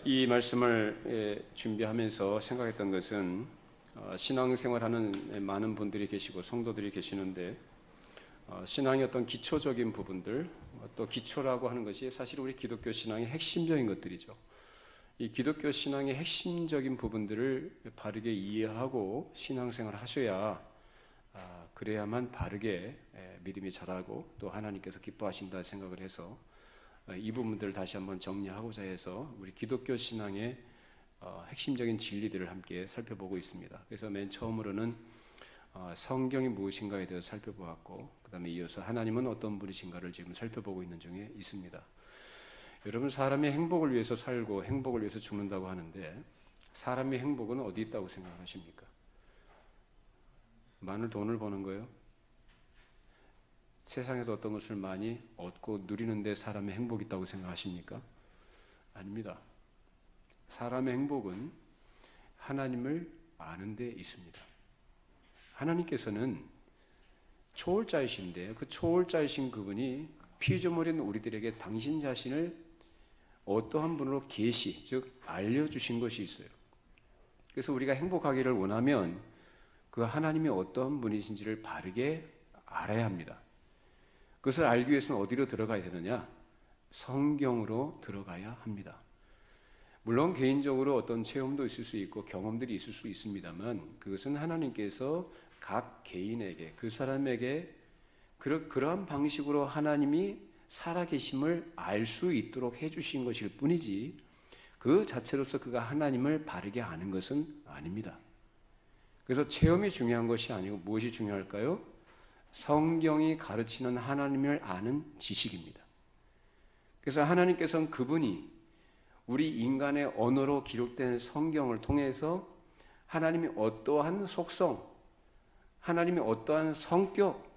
이 말씀을 준비하면서 생각했던 것은 신앙생활하는 많은 분들이 계시고 성도들이 계시는데 신앙의 어떤 기초적인 부분들, 또 기초라고 하는 것이 사실 우리 기독교 신앙의 핵심적인 것들이죠. 이 기독교 신앙의 핵심적인 부분들을 바르게 이해하고 신앙생활을 하셔야 그래야만 바르게 믿음이 자라고 또 하나님께서 기뻐하신다 생각을 해서 이 부분들을 다시 한번 정리하고자 해서 우리 기독교 신앙의 핵심적인 진리들을 함께 살펴보고 있습니다. 그래서 맨 처음으로는 성경이 무엇인가에 대해서 살펴보았고, 그 다음에 이어서 하나님은 어떤 분이신가를 지금 살펴보고 있는 중에 있습니다. 여러분, 사람의 행복을 위해서 살고 행복을 위해서 죽는다고 하는데, 사람의 행복은 어디 있다고 생각하십니까? 많은 돈을 버는 거예요? 세상에서 어떤 것을 많이 얻고 누리는데 사람의 행복이 있다고 생각하십니까? 아닙니다. 사람의 행복은 하나님을 아는 데 있습니다. 하나님께서는 초월자이신데 그 초월자이신 그분이 피조물인 우리들에게 당신 자신을 어떠한 분으로 계시, 즉 알려주신 것이 있어요. 그래서 우리가 행복하기를 원하면 그 하나님이 어떠한 분이신지를 바르게 알아야 합니다. 그것을 알기 위해서는 어디로 들어가야 되느냐? 성경으로 들어가야 합니다. 물론 개인적으로 어떤 체험도 있을 수 있고 경험들이 있을 수 있습니다만 그것은 하나님께서 각 개인에게, 그 사람에게 그러한 방식으로 하나님이 살아계심을 알 수 있도록 해주신 것일 뿐이지 그 자체로서 그가 하나님을 바르게 아는 것은 아닙니다. 그래서 체험이 중요한 것이 아니고 무엇이 중요할까요? 성경이 가르치는 하나님을 아는 지식입니다. 그래서 하나님께서는 그분이 우리 인간의 언어로 기록된 성경을 통해서 하나님이 어떠한 속성, 하나님이 어떠한 성격,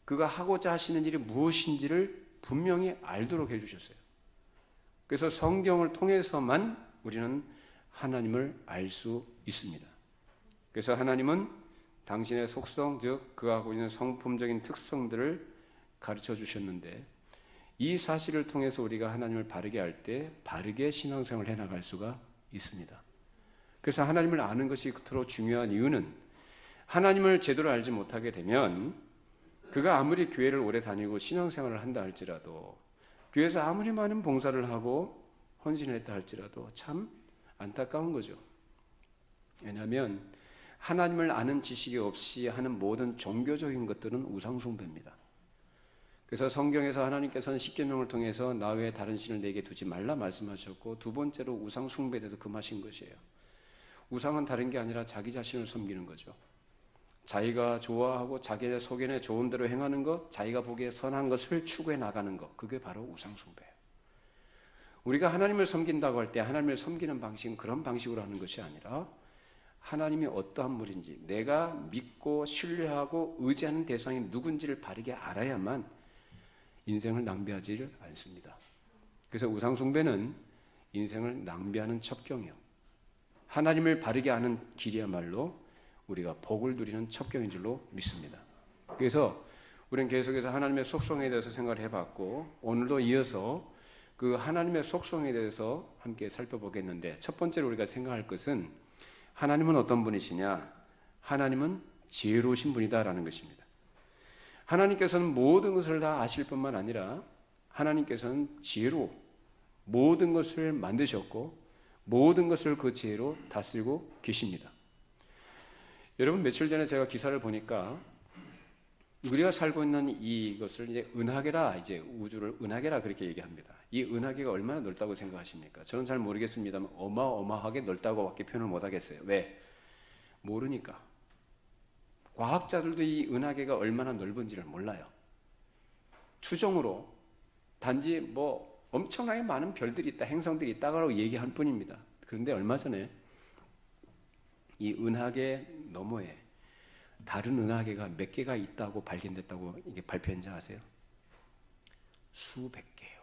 그가 하고자 하시는 일이 무엇인지를 분명히 알도록 해주셨어요. 그래서 성경을 통해서만 우리는 하나님을 알 수 있습니다. 그래서 하나님은 당신의 속성, 즉 그가 하고 있는 성품적인 특성들을 가르쳐 주셨는데 이 사실을 통해서 우리가 하나님을 바르게 알 때 바르게 신앙생활을 해나갈 수가 있습니다. 그래서 하나님을 아는 것이 그토록 중요한 이유는 하나님을 제대로 알지 못하게 되면 그가 아무리 교회를 오래 다니고 신앙생활을 한다 할지라도 교회에서 아무리 많은 봉사를 하고 헌신을 했다 할지라도 참 안타까운 거죠. 왜냐하면 하나님을 아는 지식이 없이 하는 모든 종교적인 것들은 우상숭배입니다. 그래서 성경에서 하나님께서는 십계명을 통해서 나 외에 다른 신을 내게 두지 말라 말씀하셨고 두 번째로 우상숭배에 대해서 금하신 것이에요. 우상은 다른 게 아니라 자기 자신을 섬기는 거죠. 자기가 좋아하고 자기의 속에 좋은 대로 행하는 것, 자기가 보기에 선한 것을 추구해 나가는 것, 그게 바로 우상숭배예요. 우리가 하나님을 섬긴다고 할 때 하나님을 섬기는 방식은 그런 방식으로 하는 것이 아니라 하나님이 어떠한 분인지, 내가 믿고 신뢰하고 의지하는 대상이 누군지를 바르게 알아야만 인생을 낭비하지를 않습니다. 그래서 우상숭배는 인생을 낭비하는 첩경이요, 하나님을 바르게 아는 길이야말로 우리가 복을 누리는 첩경인 줄로 믿습니다. 그래서 우리는 계속해서 하나님의 속성에 대해서 생각을 해봤고 오늘도 이어서 그 하나님의 속성에 대해서 함께 살펴보겠는데 첫 번째로 우리가 생각할 것은 하나님은 어떤 분이시냐? 하나님은 지혜로우신 분이다라는 것입니다. 하나님께서는 모든 것을 다 아실 뿐만 아니라 하나님께서는 지혜로 모든 것을 만드셨고 모든 것을 그 지혜로 다스리고 계십니다. 여러분, 며칠 전에 제가 기사를 보니까 우리가 살고 있는 이것을 이제 은하계라, 이제 우주를 은하계라 그렇게 얘기합니다. 이 은하계가 얼마나 넓다고 생각하십니까? 저는 잘 모르겠습니다만 어마어마하게 넓다고밖에 표현을 못 하겠어요. 왜? 모르니까. 과학자들도 이 은하계가 얼마나 넓은지를 몰라요. 추정으로 단지 뭐 엄청나게 많은 별들이 있다, 행성들이 있다고 얘기할 뿐입니다. 그런데 얼마 전에 이 은하계 너머에 다른 은하계가 몇 개가 있다고 발견됐다고 이게 발표한지 아세요? 수백 개요.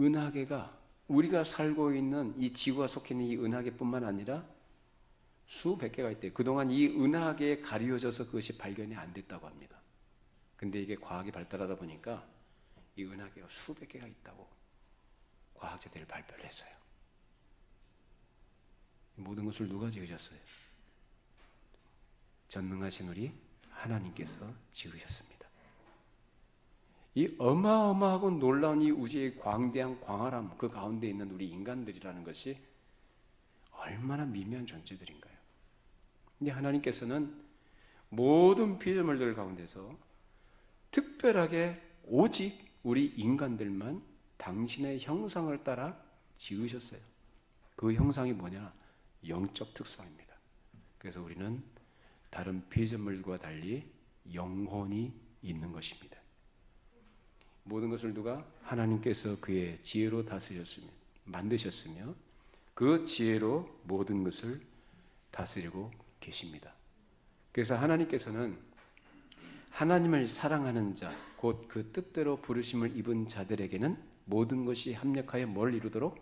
은하계가 우리가 살고 있는 이 지구가 속해 있는 이 은하계뿐만 아니라 수백 개가 있대요. 그동안 이 은하계에 가려져서 그것이 발견이 안 됐다고 합니다. 근데 이게 과학이 발달하다 보니까 이 은하계가 수백 개가 있다고 과학자들이 발표를 했어요. 모든 것을 누가 지으셨어요? 전능하신 우리 하나님께서 지으셨습니다. 이 어마어마하고 놀라운 이 우주의 광대한 광활함, 그 가운데 있는 우리 인간들이라는 것이 얼마나 미미한 존재들인가요? 근데 하나님께서는 모든 피조물들 가운데서 특별하게 오직 우리 인간들만 당신의 형상을 따라 지으셨어요. 그 형상이 뭐냐? 영적 특성입니다. 그래서 우리는 다른 피조물과 달리 영혼이 있는 것입니다. 모든 것을 누가? 하나님께서 그의 지혜로 다스렸으며 만드셨으며 그 지혜로 모든 것을 다스리고 계십니다. 그래서 하나님께서는 하나님을 사랑하는 자, 곧 그 뜻대로 부르심을 입은 자들에게는 모든 것이 합력하여 뭘 이루도록?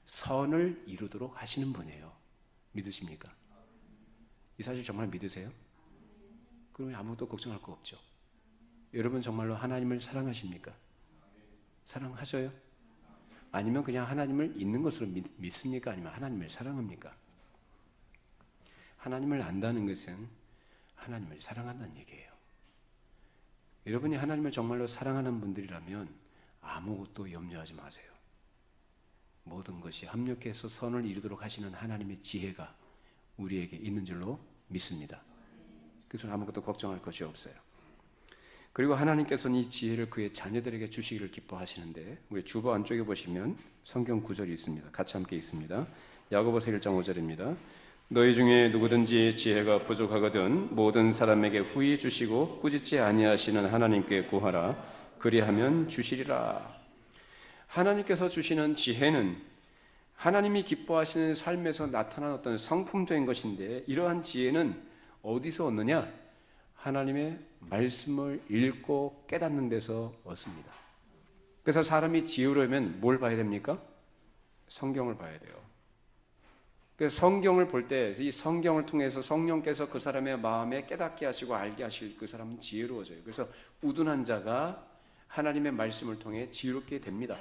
선을 이루도록 하시는 분이에요. 믿으십니까? 이 사실 정말 믿으세요? 그러면 아무것도 걱정할 거 없죠. 여러분 정말로 하나님을 사랑하십니까? 사랑하셔요? 아니면 그냥 하나님을 있는 것으로 믿습니까? 아니면 하나님을 사랑합니까? 하나님을 안다는 것은 하나님을 사랑한다는 얘기예요. 여러분이 하나님을 정말로 사랑하는 분들이라면 아무것도 염려하지 마세요. 모든 것이 합력해서 선을 이루도록 하시는 하나님의 지혜가 우리에게 있는 줄로 믿습니다. 그래서 아무것도 걱정할 것이 없어요. 그리고 하나님께서는 이 지혜를 그의 자녀들에게 주시기를 기뻐하시는데 우리 주보 안쪽에 보시면 성경 구절이 있습니다. 같이 함께 있습니다. 야고보서 1장 5절입니다. 너희 중에 누구든지 지혜가 부족하거든 모든 사람에게 후히 주시고 꾸짖지 아니하시는 하나님께 구하라. 그리하면 주시리라. 하나님께서 주시는 지혜는 하나님이 기뻐하시는 삶에서 나타난 어떤 성품적인 것인데 이러한 지혜는 어디서 얻느냐? 하나님의 말씀을 읽고 깨닫는 데서 얻습니다. 그래서 사람이 지혜로우면 뭘 봐야 됩니까? 성경을 봐야 돼요. 그래서 성경을 볼 때 이 성경을 통해서 성령께서 그 사람의 마음에 깨닫게 하시고 알게 하실 그 사람은 지혜로워져요. 그래서 우둔한 자가 하나님의 말씀을 통해 지혜롭게 됩니다.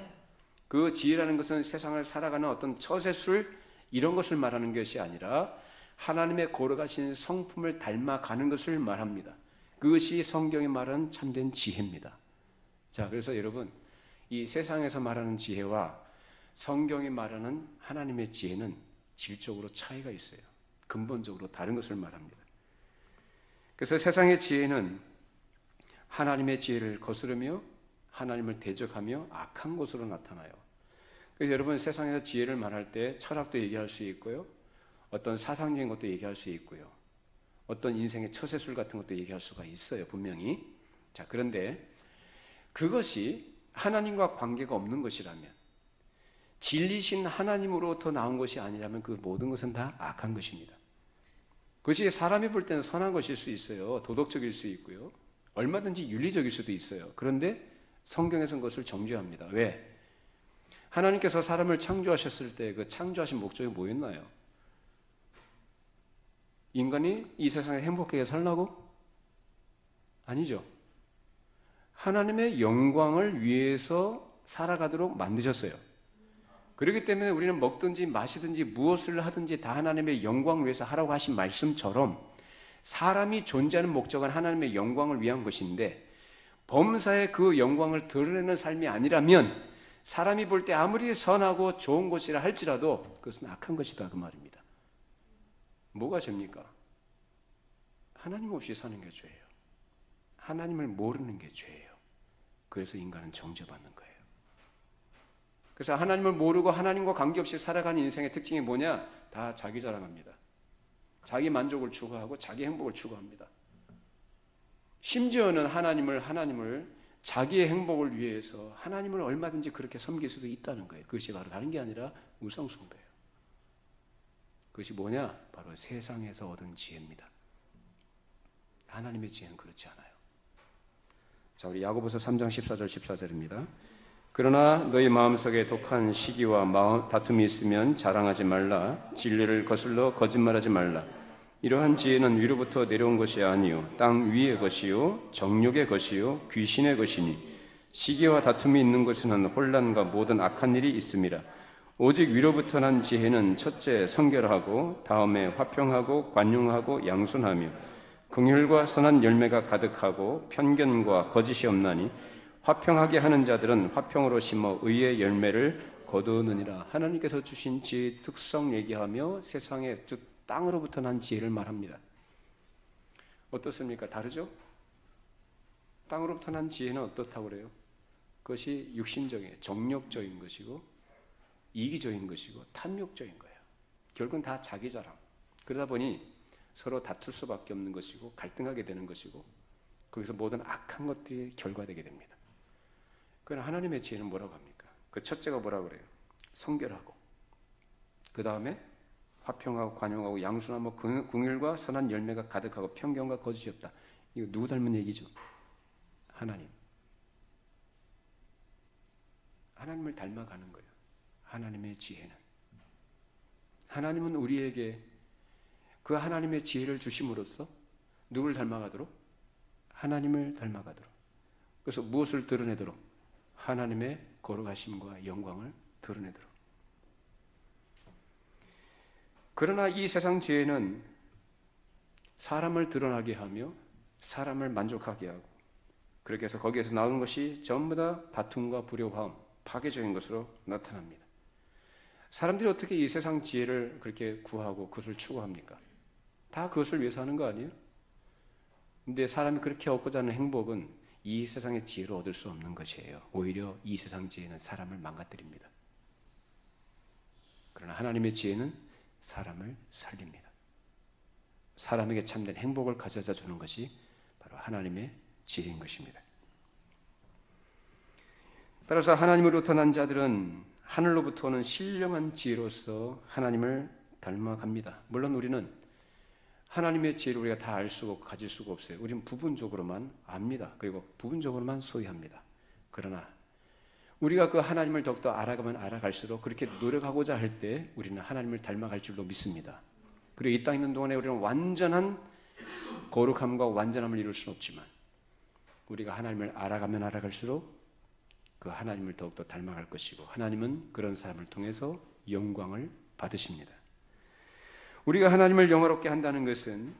그 지혜라는 것은 세상을 살아가는 어떤 처세술 이런 것을 말하는 것이 아니라 하나님의 걸어가신 성품을 닮아가는 것을 말합니다. 그것이 성경이 말하는 참된 지혜입니다. 자, 그래서 여러분 이 세상에서 말하는 지혜와 성경이 말하는 하나님의 지혜는 질적으로 차이가 있어요. 근본적으로 다른 것을 말합니다. 그래서 세상의 지혜는 하나님의 지혜를 거스르며 하나님을 대적하며 악한 것으로 나타나요. 그래서 여러분 세상에서 지혜를 말할 때 철학도 얘기할 수 있고요. 어떤 사상적인 것도 얘기할 수 있고요. 어떤 인생의 처세술 같은 것도 얘기할 수가 있어요. 분명히. 자, 그런데 그것이 하나님과 관계가 없는 것이라면 진리신 하나님으로부터 나온 것이 아니라면 그 모든 것은 다 악한 것입니다. 그것이 사람이 볼 때는 선한 것일 수 있어요. 도덕적일 수 있고요. 얼마든지 윤리적일 수도 있어요. 그런데 성경에서는 그것을 정죄합니다. 왜? 하나님께서 사람을 창조하셨을 때 그 창조하신 목적이 뭐였나요? 인간이 이 세상에 행복하게 살라고? 아니죠. 하나님의 영광을 위해서 살아가도록 만드셨어요. 그렇기 때문에 우리는 먹든지 마시든지 무엇을 하든지 다 하나님의 영광을 위해서 하라고 하신 말씀처럼 사람이 존재하는 목적은 하나님의 영광을 위한 것인데 범사에 그 영광을 드러내는 삶이 아니라면 사람이 볼 때 아무리 선하고 좋은 것이라 할지라도 그것은 악한 것이다 그 말입니다. 뭐가 죄입니까? 하나님 없이 사는 게 죄예요. 하나님을 모르는 게 죄예요. 그래서 인간은 정죄받는 거예요. 그래서 하나님을 모르고 하나님과 관계없이 살아가는 인생의 특징이 뭐냐? 다 자기 자랑합니다. 자기 만족을 추구하고 자기 행복을 추구합니다. 심지어는 하나님을 자기의 행복을 위해서 하나님을 얼마든지 그렇게 섬길 수도 있다는 거예요. 그것이 바로 다른 게 아니라 우상숭배예요. 그것이 뭐냐? 바로 세상에서 얻은 지혜입니다. 하나님의 지혜는 그렇지 않아요. 자, 우리 야고보서 3장 14절 14절입니다. 그러나 너희 마음속에 독한 시기와 다툼이 있으면 자랑하지 말라. 진리를 거슬러 거짓말하지 말라. 이러한 지혜는 위로부터 내려온 것이 아니요 땅 위의 것이요 정욕의 것이요 귀신의 것이니 시기와 다툼이 있는 곳에는 혼란과 모든 악한 일이 있음이라. 오직 위로부터 난 지혜는 첫째 성결하고 다음에 화평하고 관용하고 양순하며 긍휼과 선한 열매가 가득하고 편견과 거짓이 없나니 화평하게 하는 자들은 화평으로 심어 의의 열매를 거두느니라. 하나님께서 주신 지혜의 특성 얘기하며 세상에 즉 땅으로부터 난 지혜를 말합니다. 어떻습니까? 다르죠? 땅으로부터 난 지혜는 어떻다고 그래요? 그것이 육신적인, 정욕적인 것이고 이기적인 것이고 탐욕적인 거예요. 결국은 다 자기 자랑. 그러다 보니 서로 다툴 수밖에 없는 것이고 갈등하게 되는 것이고 거기서 모든 악한 것들이 결과되게 됩니다. 그러나 하나님의 지혜는 뭐라고 합니까? 그 첫째가 뭐라고 그래요? 성결하고 그 다음에 화평하고 관용하고 양순하고 긍휼과 선한 열매가 가득하고 편견과 거짓이 없다. 이거 누구 닮은 얘기죠? 하나님. 하나님을 닮아가는 거예요. 하나님의 지혜는. 하나님은 우리에게 그 하나님의 지혜를 주심으로써 누굴 닮아가도록? 하나님을 닮아가도록. 그래서 무엇을 드러내도록? 하나님의 거룩하심과 영광을 드러내도록. 그러나 이 세상 지혜는 사람을 드러나게 하며 사람을 만족하게 하고 그렇게 해서 거기에서 나오는 것이 전부 다 다툼과 불효화음, 파괴적인 것으로 나타납니다. 사람들이 어떻게 이 세상 지혜를 그렇게 구하고 그것을 추구합니까? 다 그것을 위해서 하는 거 아니에요? 근데 사람이 그렇게 얻고자 하는 행복은 이 세상의 지혜로 얻을 수 없는 것이에요. 오히려 이 세상 지혜는 사람을 망가뜨립니다. 그러나 하나님의 지혜는 사람을 살립니다. 사람에게 참된 행복을 가져다 주는 것이 바로 하나님의 지혜인 것입니다. 따라서 하나님으로부터 난 자들은 하늘로부터 오는 신령한 지혜로서 하나님을 닮아갑니다. 물론 우리는 하나님의 지혜를 우리가 다 알 수가 없고 가질 수가 없어요. 우리는 부분적으로만 압니다. 그리고 부분적으로만 소유합니다. 그러나 우리가 그 하나님을 더욱더 알아가면 알아갈수록 그렇게 노력하고자 할 때 우리는 하나님을 닮아갈 줄로 믿습니다. 그리고 이 땅에 있는 동안에 우리는 완전한 거룩함과 완전함을 이룰 수는 없지만 우리가 하나님을 알아가면 알아갈수록 그 하나님을 더욱더 닮아갈 것이고 하나님은 그런 사람을 통해서 영광을 받으십니다. 우리가 하나님을 영화롭게 한다는 것은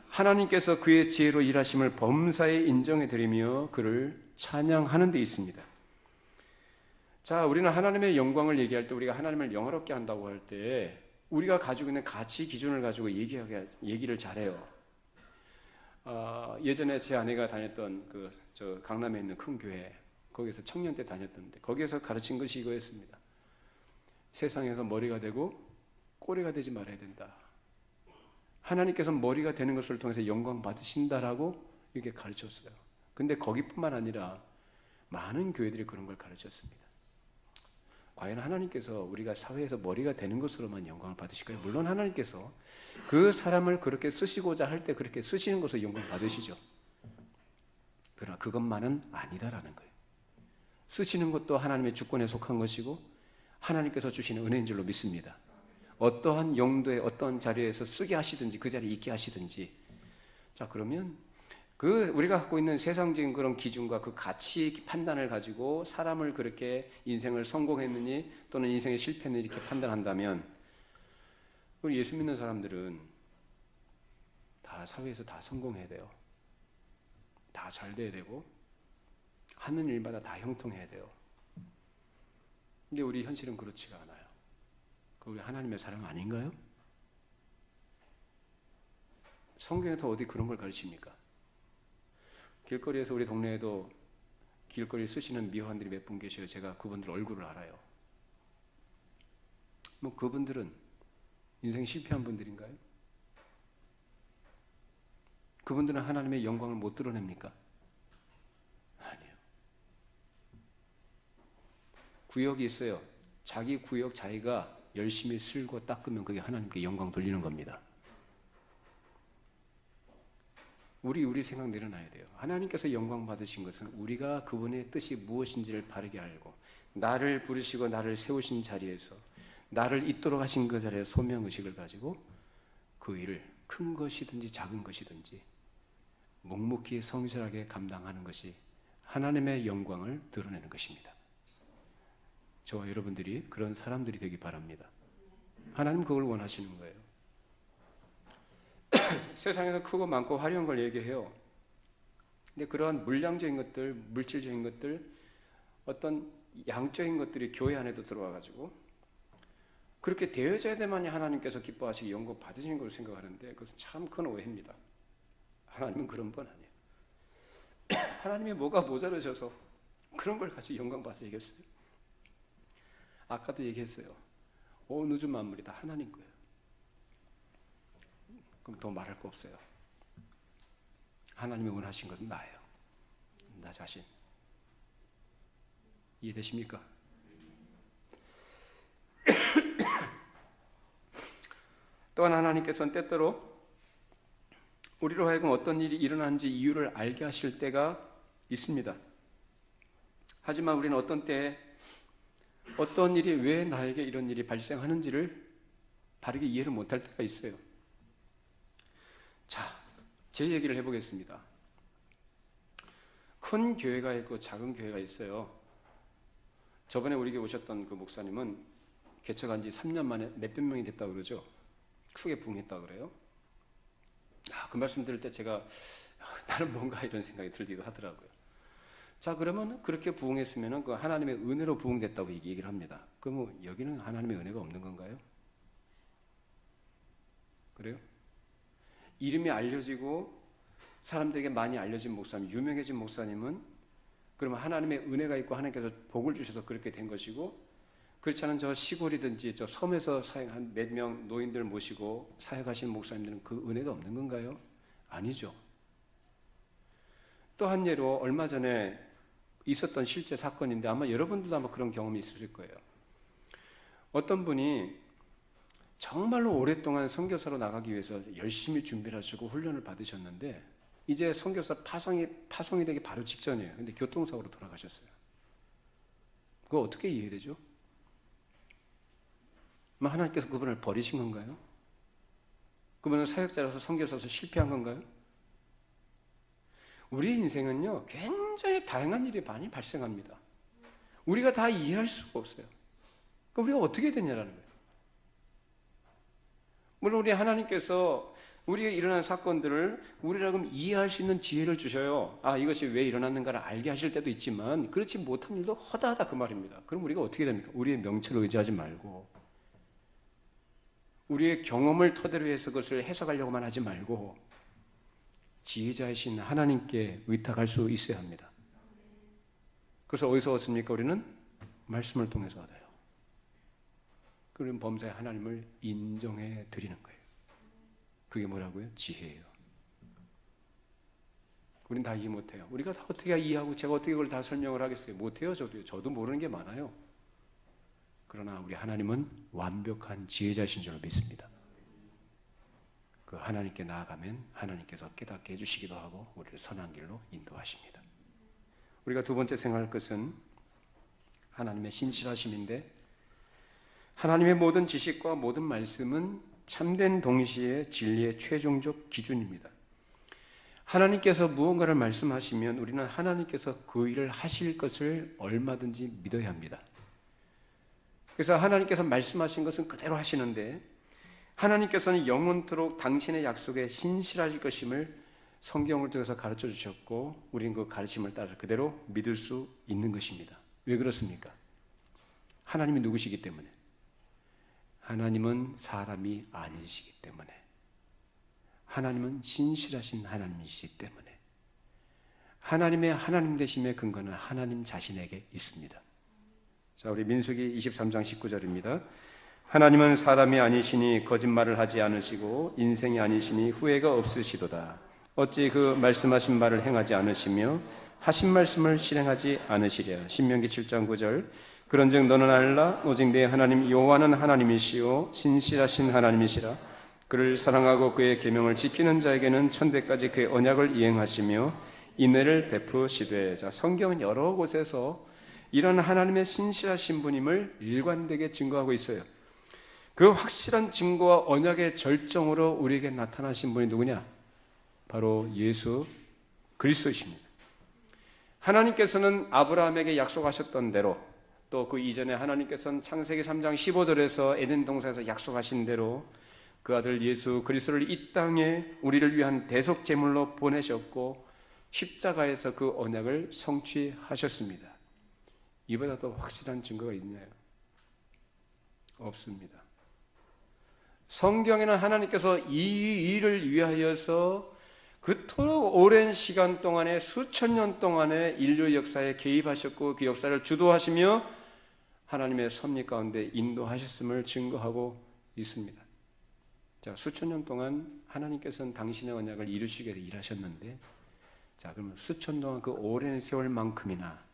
하나님께서 그의 지혜로 일하심을 범사에 인정해 드리며 그를 찬양하는 데 있습니다. 자, 우리는 하나님의 영광을 얘기할 때 우리가 하나님을 영화롭게 한다고 할 때 우리가 가지고 있는 가치 기준을 가지고 얘기를 잘해요. 예전에 제 아내가 다녔던 저 강남에 있는 큰 교회 거기서 청년 때 다녔던데 거기에서 가르친 것이 이거였습니다. 세상에서 머리가 되고 꼬리가 되지 말아야 된다. 하나님께서 머리가 되는 것을 통해서 영광 받으신다라고 이렇게 가르쳤어요. 근데 거기뿐만 아니라 많은 교회들이 그런 걸 가르쳤습니다. 과연 하나님께서 우리가 사회에서 머리가 되는 것으로만 영광을 받으실까요? 물론 하나님께서 그 사람을 그렇게 쓰시고자 할 때 그렇게 쓰시는 것으로 영광 받으시죠. 그러나 그것만은 아니다라는 거예요. 쓰시는 것도 하나님의 주권에 속한 것이고 하나님께서 주시는 은혜인 줄로 믿습니다. 어떠한 용도에 어떠한 자리에서 쓰게 하시든지 그 자리에 있게 하시든지 자 그러면 우리가 갖고 있는 세상적인 그런 기준과 그 가치 판단을 가지고 사람을 그렇게 인생을 성공했느니 또는 인생에 실패했느니 이렇게 판단한다면 우리 예수 믿는 사람들은 다 사회에서 다 성공해야 돼요. 다 잘 돼야 되고 하는 일마다 다 형통해야 돼요. 근데 우리 현실은 그렇지가 않아요. 우리 하나님의 사랑 아닌가요? 성경에서 어디 그런 걸 가르칩니까? 길거리에서 우리 동네에도 길거리에 쓰시는 미화원들이 몇 분 계셔요. 제가 그분들 얼굴을 알아요. 뭐 그분들은 인생 실패한 분들인가요? 그분들은 하나님의 영광을 못 드러냅니까? 아니요. 구역이 있어요. 자기 구역 자기가 열심히 쓸고 닦으면 그게 하나님께 영광 돌리는 겁니다. 우리 생각 내려놔야 돼요. 하나님께서 영광 받으신 것은 우리가 그분의 뜻이 무엇인지를 바르게 알고 나를 부르시고 나를 세우신 자리에서 나를 있도록 하신 그 자리에 소명의식을 가지고 그 일을 큰 것이든지 작은 것이든지 묵묵히 성실하게 감당하는 것이 하나님의 영광을 드러내는 것입니다. 저와 여러분들이 그런 사람들이 되기 바랍니다. 하나님 그걸 원하시는 거예요. 세상에서 크고 많고 화려한 걸 얘기해요. 근데 그러한 물량적인 것들, 물질적인 것들, 어떤 양적인 것들이 교회 안에도 들어와가지고 그렇게 되어져야 되만이 하나님께서 기뻐하시고 영광 받으시는 걸 생각하는데 그것은 참 큰 오해입니다. 하나님은 그런 분 아니에요. 하나님이 뭐가 모자라셔서 그런 걸 가지고 영광 받으시겠어요? 아까도 얘기했어요. 온 우주 만물이 다 하나님 거예요. 그럼 더 말할 거 없어요. 하나님이 원하신 것은 나예요. 나 자신. 이해되십니까? 또한 하나님께서는 때때로 우리로 하여금 어떤 일이 일어난지 이유를 알게 하실 때가 있습니다. 하지만 우리는 어떤 때에 어떤 일이 왜 나에게 이런 일이 발생하는지를 바르게 이해를 못할 때가 있어요. 자, 제 얘기를 해보겠습니다. 큰 교회가 있고 작은 교회가 있어요. 저번에 우리 교회 오셨던 그 목사님은 개척한 지 3년 만에 몇백 명이 됐다고 그러죠. 크게 부흥했다고 그래요. 그 말씀 들을 때 제가 나는 뭔가 이런 생각이 들기도 하더라고요. 자, 그러면 그렇게 부흥했으면 그 하나님의 은혜로 부흥됐다고 얘기를 합니다. 그럼 여기는 하나님의 은혜가 없는 건가요? 그래요? 이름이 알려지고 사람들에게 많이 알려진 목사님, 유명해진 목사님은 그러면 하나님의 은혜가 있고 하나님께서 복을 주셔서 그렇게 된 것이고, 그렇지 않은 저 시골이든지 저 섬에서 한 몇 명 노인들 모시고 사역하시는 목사님들은 그 은혜가 없는 건가요? 아니죠. 또 한 예로 얼마 전에 있었던 실제 사건인데 아마 여러분들도 아마 그런 경험이 있으실 거예요. 어떤 분이 정말로 오랫동안 선교사로 나가기 위해서 열심히 준비를 하시고 훈련을 받으셨는데 이제 선교사 파송이 되기 바로 직전이에요. 근데 교통사고로 돌아가셨어요. 그거 어떻게 이해되죠? 하나님께서 그분을 버리신 건가요? 그분은 사역자라서 선교사로서 실패한 건가요? 우리의 인생은요, 굉장히 다양한 일이 많이 발생합니다. 우리가 다 이해할 수가 없어요. 그럼 우리가 어떻게 되냐라는 거예요. 물론 우리 하나님께서 우리에게 일어난 사건들을 우리라고 이해할 수 있는 지혜를 주셔요. 이것이 왜 일어났는가를 알게 하실 때도 있지만 그렇지 못한 일도 허다하다 그 말입니다. 그럼 우리가 어떻게 됩니까? 우리의 명철을 의지하지 말고 우리의 경험을 토대로 해서 그것을 해석하려고만 하지 말고 지혜자이신 하나님께 의탁할 수 있어야 합니다. 그래서 어디서 얻습니까? 우리는 말씀을 통해서 얻어요. 그런 범사의 하나님을 인정해 드리는 거예요. 그게 뭐라고요? 지혜예요. 우린 다 이해 못해요. 우리가 다 어떻게 이해하고 제가 어떻게 그걸 다 설명을 하겠어요? 못해요. 저도 모르는 게 많아요. 그러나 우리 하나님은 완벽한 지혜자이신 줄로 믿습니다. 그 하나님께 나아가면 하나님께서 깨닫게 해주시기도 하고 우리를 선한 길로 인도하십니다. 우리가 두 번째 생각할 것은 하나님의 신실하심인데, 하나님의 모든 지식과 모든 말씀은 참된 동시에 진리의 최종적 기준입니다. 하나님께서 무언가를 말씀하시면 우리는 하나님께서 그 일을 하실 것을 얼마든지 믿어야 합니다. 그래서 하나님께서 말씀하신 것은 그대로 하시는데, 하나님께서는 영원토록 당신의 약속에 신실하실 것임을 성경을 통해서 가르쳐 주셨고 우리는 그 가르침을 따라 그대로 믿을 수 있는 것입니다. 왜 그렇습니까? 하나님이 누구시기 때문에. 하나님은 사람이 아니시기 때문에. 하나님은 신실하신 하나님이시기 때문에. 하나님의 하나님 되심의 근거는 하나님 자신에게 있습니다. 자, 우리 민수기 23장 19절입니다. 하나님은 사람이 아니시니 거짓말을 하지 않으시고 인생이 아니시니 후회가 없으시도다. 어찌 그 말씀하신 말을 행하지 않으시며 하신 말씀을 실행하지 않으시랴. 신명기 7장 9절. 그런즉 너는 알라 오직 내 하나님 여호와는 하나님이시요 신실하신 하나님이시라. 그를 사랑하고 그의 계명을 지키는 자에게는 천대까지 그의 언약을 이행하시며 인애를 베푸시되. 자, 성경은 여러 곳에서 이런 하나님의 신실하신 분임을 일관되게 증거하고 있어요. 그 확실한 증거와 언약의 절정으로 우리에게 나타나신 분이 누구냐? 바로 예수 그리스도이십니다. 하나님께서는 아브라함에게 약속하셨던 대로, 또 그 이전에 하나님께서는 창세기 3장 15절에서 에덴 동산에서 약속하신 대로 그 아들 예수 그리스도를 이 땅에 우리를 위한 대속 제물로 보내셨고 십자가에서 그 언약을 성취하셨습니다. 이보다 더 확실한 증거가 있나요? 없습니다. 성경에는 하나님께서 이 일을 위하여서 그토록 오랜 시간 동안에 수천 년 동안에 인류 역사에 개입하셨고 그 역사를 주도하시며 하나님의 섭리 가운데 인도하셨음을 증거하고 있습니다. 자, 수천 년 동안 하나님께서는 당신의 언약을 이루시기 위해서 일하셨는데, 자, 그러면 수천 동안 그 오랜 세월만큼이나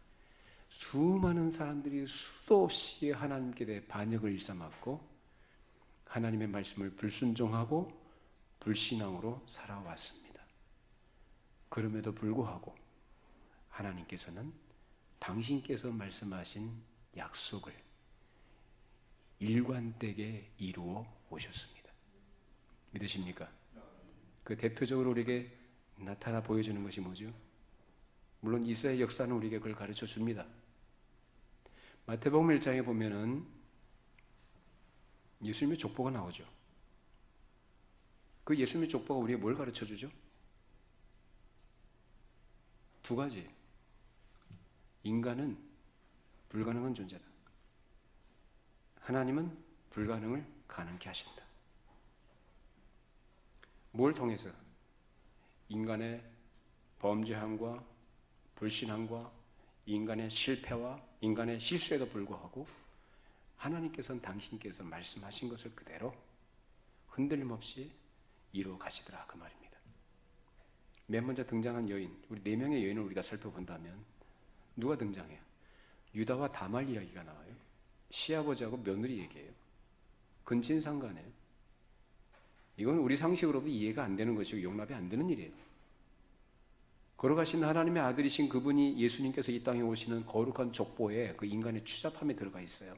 수많은 사람들이 수도 없이 하나님께 대해 반역을 일삼았고 하나님의 말씀을 불순종하고 불신앙으로 살아왔습니다. 그럼에도 불구하고 하나님께서는 당신께서 말씀하신 약속을 일관되게 이루어 오셨습니다. 믿으십니까? 그 대표적으로 우리에게 나타나 보여주는 것이 뭐죠? 물론 이스라엘 역사는 우리에게 그걸 가르쳐 줍니다. 마태복음 1장에 보면은 예수님의 족보가 나오죠. 그 예수님의 족보가 우리에게 뭘 가르쳐 주죠? 두 가지. 인간은 불가능한 존재다. 하나님은 불가능을 가능케 하신다. 뭘 통해서? 인간의 범죄함과 불신함과 인간의 실패와 인간의 실수에도 불구하고 하나님께서는 당신께서 말씀하신 것을 그대로 흔들림 없이 이루어 가시더라, 그 말입니다. 맨 먼저 등장한 여인, 우리 4명의 여인을 우리가 살펴본다면 누가 등장해요? 유다와 다말 이야기가 나와요. 시아버지하고 며느리 얘기예요. 근친상간이에요. 이건 우리 상식으로도 이해가 안 되는 것이고 용납이 안 되는 일이에요. 걸어가신 하나님의 아들이신 그분이 예수님께서 이 땅에 오시는 거룩한 족보에 그 인간의 추잡함에 들어가 있어요.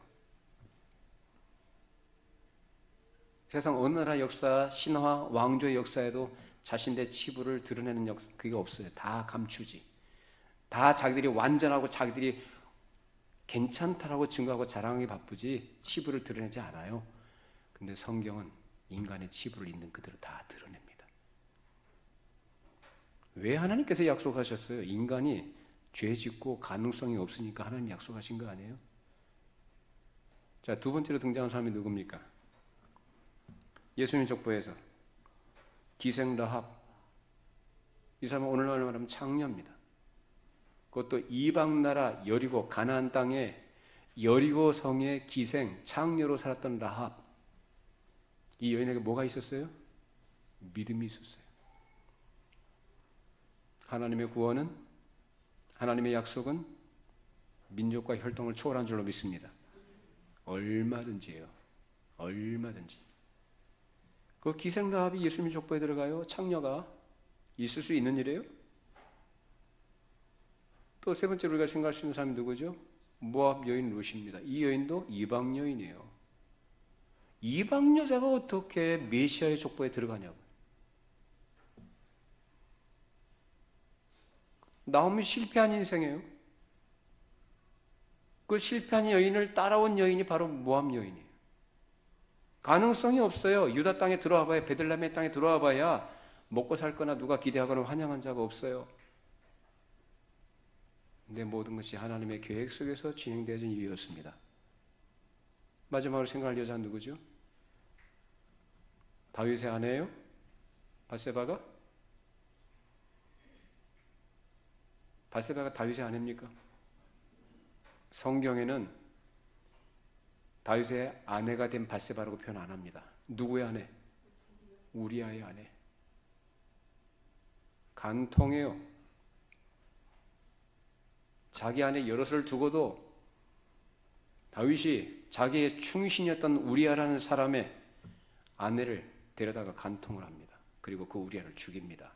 세상 어느 나라 역사, 신화, 왕조의 역사에도 자신의 치부를 드러내는 역사, 그게 없어요. 다 감추지. 다 자기들이 완전하고 자기들이 괜찮다라고 증거하고 자랑하기 바쁘지 치부를 드러내지 않아요. 근데 성경은 인간의 치부를 있는 그대로 다 드러냅니다. 왜 하나님께서 약속하셨어요? 인간이 죄 짓고 가능성이 없으니까 하나님이 약속하신 거 아니에요? 자, 두 번째로 등장한 사람이 누굽니까? 예수님 족보에서 기생 라합. 이 사람은 오늘날 말하면 창녀입니다. 그것도 이방 나라 여리고 가나안 땅에 여리고 성의 기생 창녀로 살았던 라합. 이 여인에게 뭐가 있었어요? 믿음이 있었어요. 하나님의 구원은, 하나님의 약속은 민족과 혈통을 초월한 줄로 믿습니다. 얼마든지요. 얼마든지. 그 기생 라합이 예수님 족보에 들어가요? 창녀가 있을 수 있는 일이에요? 또 세 번째로 우리가 생각할 수 있는 사람이 누구죠? 모압 여인 룻입니다. 이 여인도 이방 여인이에요. 이방 여자가 어떻게 메시아의 족보에 들어가냐고. 나오미 실패한 인생이에요. 그 실패한 여인을 따라온 여인이 바로 모압 여인이에요. 가능성이 없어요. 유다 땅에 들어와 봐야, 베들레헴의 땅에 들어와 봐야 먹고 살 거나 누가 기대하거나 환영한 자가 없어요. 근데 모든 것이 하나님의 계획 속에서 진행되어진 일이었습니다. 마지막으로 생각할 여자는 누구죠? 다윗의 아내예요? 바세바가? 바세바가 다윗의 아내입니까? 성경에는 다윗의 아내가 된 바세바라고 표현 안 합니다. 누구의 아내? 우리아의 아내. 간통해요. 자기 안에 여럿을 두고도 다윗이 자기의 충신이었던 우리아라는 사람의 아내를 데려다가 간통을 합니다. 그리고 그 우리아를 죽입니다.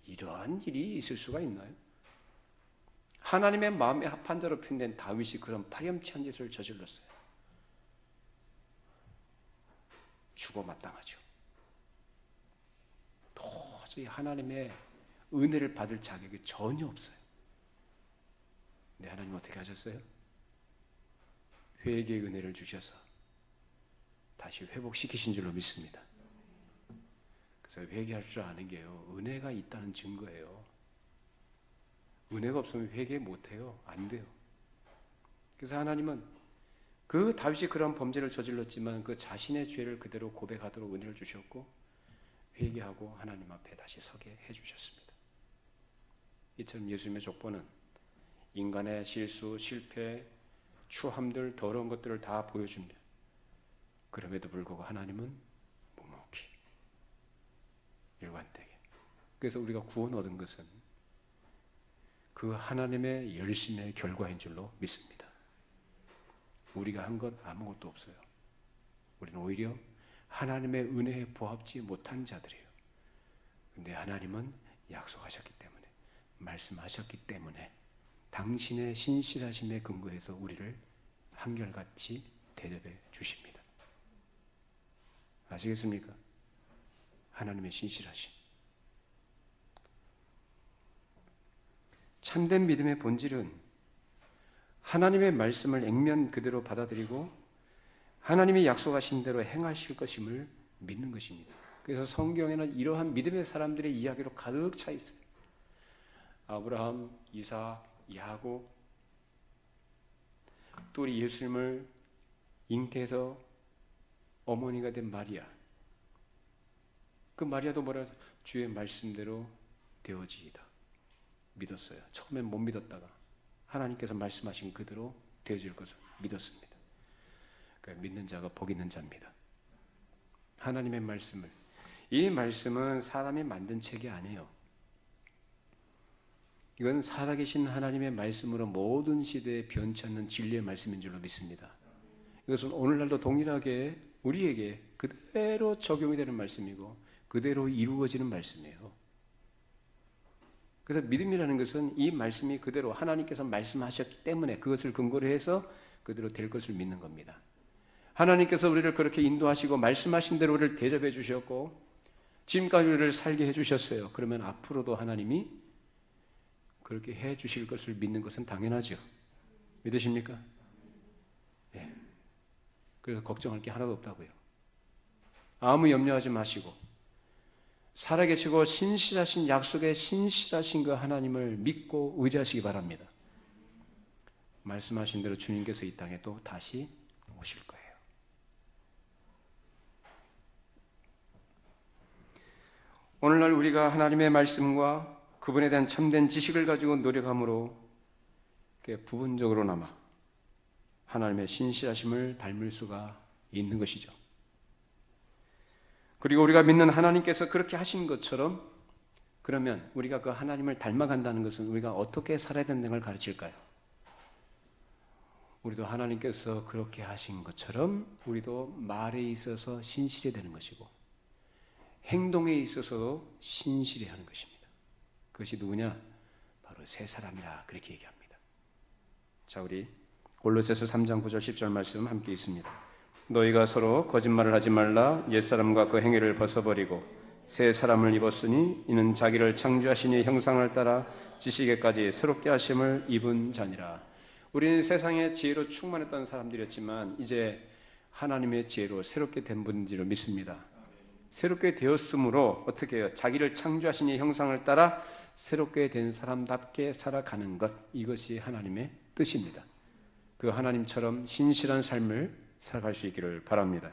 이러한 일이 있을 수가 있나요? 하나님의 마음의 합한 자로 표현된 다윗이 그런 파렴치한 짓을 저질렀어요. 죽어 마땅하죠. 도저히 하나님의 은혜를 받을 자격이 전혀 없어요. 근데 하나님 어떻게 하셨어요? 회개의 은혜를 주셔서 다시 회복시키신 줄로 믿습니다. 그래서 회개할 줄 아는 게요, 은혜가 있다는 증거예요. 은혜가 없으면 회개 못해요. 안 돼요. 그래서 하나님은 그 다윗이 그런 범죄를 저질렀지만 그 자신의 죄를 그대로 고백하도록 은혜를 주셨고 회개하고 하나님 앞에 다시 서게 해주셨습니다. 이처럼 예수님의 족보는 인간의 실수, 실패, 추함들, 더러운 것들을 다 보여줍니다. 그럼에도 불구하고 하나님은 묵묵히 일관되게. 그래서 우리가 구원 얻은 것은 그 하나님의 열심의 결과인 줄로 믿습니다. 우리가 한 것 아무것도 없어요. 우리는 오히려 하나님의 은혜에 부합지 못한 자들이에요. 근데 하나님은 약속하셨기 때문에, 말씀하셨기 때문에 당신의 신실하심에 근거해서 우리를 한결같이 대접해 주십니다. 아시겠습니까? 하나님의 신실하심. 참된 믿음의 본질은 하나님의 말씀을 액면 그대로 받아들이고 하나님이 약속하신 대로 행하실 것임을 믿는 것입니다. 그래서 성경에는 이러한 믿음의 사람들의 이야기로 가득 차 있어요. 아브라함, 이삭, 야곱, 또 우리 예수님을 잉태해서 어머니가 된 마리아. 그 마리아도 뭐라 주의 말씀대로 되어지이다 믿었어요. 처음엔 못 믿었다가 하나님께서 말씀하신 그대로 되어질 것을 믿었습니다. 그러니까 믿는 자가 복 있는 자입니다. 하나님의 말씀을, 이 말씀은 사람이 만든 책이 아니에요. 이건 살아계신 하나님의 말씀으로 모든 시대에 변치 않는 진리의 말씀인 줄로 믿습니다. 이것은 오늘날도 동일하게 우리에게 그대로 적용이 되는 말씀이고 그대로 이루어지는 말씀이에요. 그래서 믿음이라는 것은 이 말씀이 그대로 하나님께서 말씀하셨기 때문에 그것을 근거로 해서 그대로 될 것을 믿는 겁니다. 하나님께서 우리를 그렇게 인도하시고 말씀하신 대로 우리를 대접해 주셨고 지금까지 우리를 살게 해 주셨어요. 그러면 앞으로도 하나님이 그렇게 해 주실 것을 믿는 것은 당연하죠. 믿으십니까? 네. 그래서 걱정할 게 하나도 없다고요. 아무 염려하지 마시고 살아계시고 신실하신 약속에 신실하신 그 하나님을 믿고 의지하시기 바랍니다. 말씀하신 대로 주님께서 이 땅에 또 다시 오실 거예요. 오늘날 우리가 하나님의 말씀과 그분에 대한 참된 지식을 가지고 노력함으로 부분적으로나마 하나님의 신실하심을 닮을 수가 있는 것이죠. 그리고 우리가 믿는 하나님께서 그렇게 하신 것처럼 그러면 우리가 그 하나님을 닮아간다는 것은 우리가 어떻게 살아야 된다는 걸 가르칠까요? 우리도 하나님께서 그렇게 하신 것처럼 우리도 말에 있어서 신실해야 되는 것이고 행동에 있어서도 신실해야 하는 것입니다. 그것이 누구냐? 바로 새 사람이라 그렇게 얘기합니다. 자, 우리 골로새서 3장 9절 10절 말씀 함께 있습니다. 너희가 서로 거짓말을 하지 말라. 옛사람과 그 행위를 벗어버리고 새 사람을 입었으니 이는 자기를 창조하신 이의 형상을 따라 지식에까지 새롭게 하심을 입은 자니라. 우리는 세상의 지혜로 충만했던 사람들이었지만 이제 하나님의 지혜로 새롭게 된 분인지로 믿습니다. 새롭게 되었으므로 어떻게 해요? 자기를 창조하신 이의 형상을 따라 새롭게 된 사람답게 살아가는 것, 이것이 하나님의 뜻입니다. 그 하나님처럼 신실한 삶을 살아갈 수 있기를 바랍니다.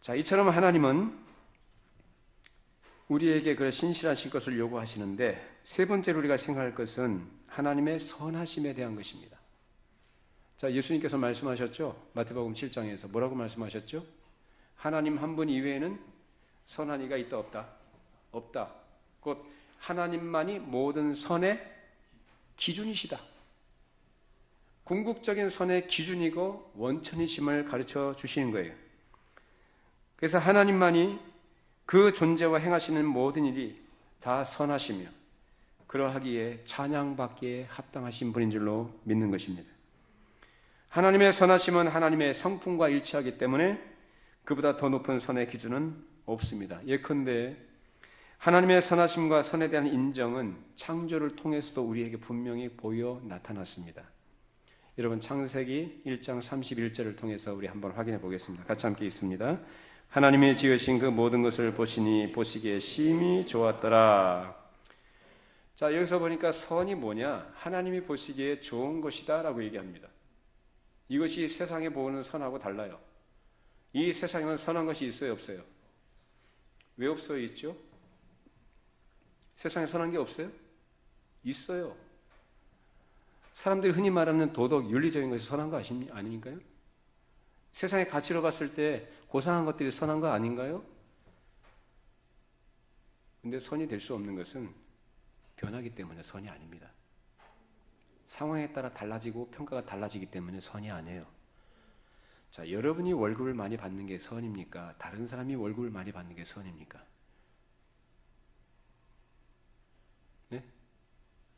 자, 이처럼 하나님은 우리에게 그런 신실하신 것을 요구하시는데 세 번째로 우리가 생각할 것은 하나님의 선하심에 대한 것입니다. 자, 예수님께서 말씀하셨죠? 마태복음 7장에서 뭐라고 말씀하셨죠? 하나님 한 분 이외에는 선한 이가 있다 없다? 없다. 곧 하나님만이 모든 선의 기준이시다. 궁극적인 선의 기준이고 원천이심을 가르쳐 주시는 거예요. 그래서 하나님만이 그 존재와 행하시는 모든 일이 다 선하시며 그러하기에 찬양받기에 합당하신 분인 줄로 믿는 것입니다. 하나님의 선하심은 하나님의 성품과 일치하기 때문에 그보다 더 높은 선의 기준은 없습니다. 예컨대 하나님의 선하심과 선에 대한 인정은 창조를 통해서도 우리에게 분명히 보여 나타났습니다. 여러분 창세기 1장 31절을 통해서 우리 한번 확인해 보겠습니다. 같이 함께 읽습니다. 하나님이 지으신 그 모든 것을 보시니 보시기에 심히 좋았더라. 자, 여기서 보니까 선이 뭐냐? 하나님이 보시기에 좋은 것이다 라고 얘기합니다. 이것이 세상에 보는 선하고 달라요. 이 세상에는 선한 것이 있어요, 없어요? 왜 없어요? 있죠? 세상에 선한 게 없어요? 있어요. 사람들이 흔히 말하는 도덕, 윤리적인 것이 선한 거 아닌가요? 세상의 가치로 봤을 때 고상한 것들이 선한 거 아닌가요? 근데 선이 될 수 없는 것은 변하기 때문에 선이 아닙니다. 상황에 따라 달라지고 평가가 달라지기 때문에 선이 아니에요. 자, 여러분이 월급을 많이 받는 게 선입니까? 다른 사람이 월급을 많이 받는 게 선입니까? 네?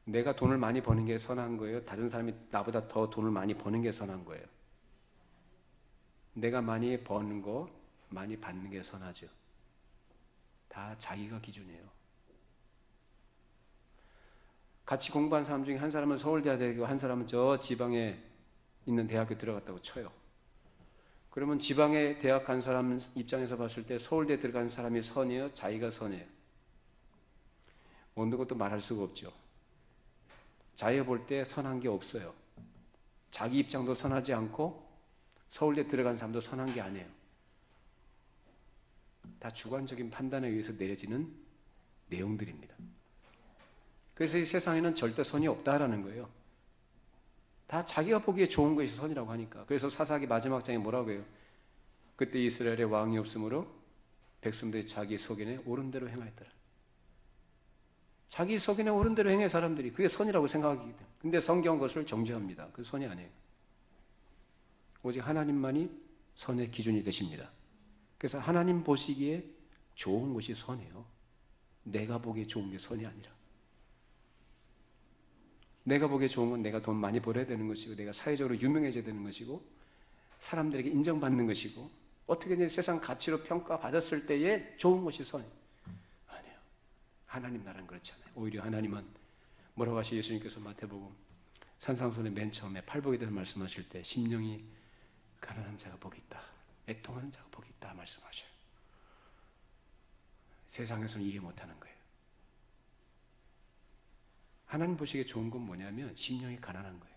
내가 돈을 많이 버는 게 선한 거예요? 다른 사람이 나보다 더 돈을 많이 버는 게 선한 거예요? 내가 많이 버는 거, 많이 받는 게 선하죠. 다 자기가 기준이에요. 같이 공부한 사람 중에 한 사람은 서울대에 다니고 한 사람은 저 지방에 있는 대학에 들어갔다고 쳐요. 그러면 지방에 대학 간 사람 입장에서 봤을 때 서울대 들어간 사람이 선이에요? 자기가 선이에요? 어느 것도 말할 수가 없죠. 자기가 볼 때 선한 게 없어요. 자기 입장도 선하지 않고 서울대 들어간 사람도 선한 게 아니에요. 다 주관적인 판단에 의해서 내어지는 내용들입니다. 그래서 이 세상에는 절대 선이 없다라는 거예요. 다 자기가 보기에 좋은 것이 선이라고 하니까. 그래서 사사기 마지막 장에 뭐라고 해요? 그때 이스라엘에 왕이 없으므로 백성들이 자기 소견에 옳은 대로 행하였더라. 자기 소견에 옳은 대로 행해 사람들이 그게 선이라고 생각하기 때문에. 근데 성경은 그것을 정죄합니다. 그 선이 아니에요. 오직 하나님만이 선의 기준이 되십니다. 그래서 하나님 보시기에 좋은 것이 선이에요. 내가 보기에 좋은 게 선이 아니라. 내가 보기에 좋은 건 내가 돈 많이 벌어야 되는 것이고 내가 사회적으로 유명해져야 되는 것이고 사람들에게 인정받는 것이고 어떻게든 세상 가치로 평가받았을 때에 좋은 것이 선이에요. 아니에요. 하나님 나라는 그렇지 않아요. 오히려 하나님은 뭐라고 하시죠? 예수님께서 마태복음 산상수훈의 맨 처음에 팔복에 대해서 말씀하실 때 심령이 가난한 자가 복이 있다. 애통하는 자가 복이 있다 말씀하셔요. 세상에서는 이해 못하는 거예요. 하나님 보시기에 좋은 건 뭐냐면 심령이 가난한 거예요.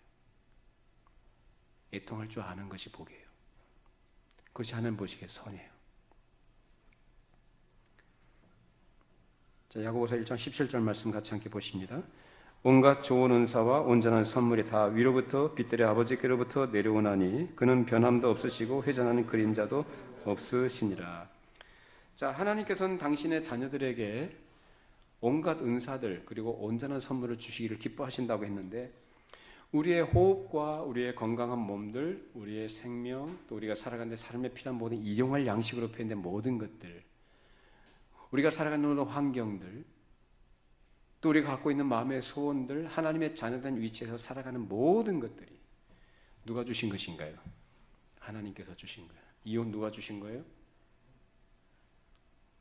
애통할 줄 아는 것이 복이에요. 그것이 하나님 보시기에 선이에요. 자, 야고보서 1장 17절 말씀 같이 함께 보십니다. 온갖 좋은 은사와 온전한 선물이 다 위로부터 빛들의 아버지께로부터 내려오나니 그는 변함도 없으시고 회전하는 그림자도 없으시니라. 자, 하나님께서는 당신의 자녀들에게 온갖 은사들 그리고 온전한 선물을 주시기를 기뻐하신다고 했는데 우리의 호흡과 우리의 건강한 몸들, 우리의 생명, 또 우리가 살아가는 데 삶에 필요한 모든 일용할 양식으로 표현된 모든 것들, 우리가 살아가는 모든 환경들, 또 우리가 갖고 있는 마음의 소원들, 하나님의 자녀된 위치에서 살아가는 모든 것들이 누가 주신 것인가요? 하나님께서 주신 거예요. 이혼 누가 주신 거예요?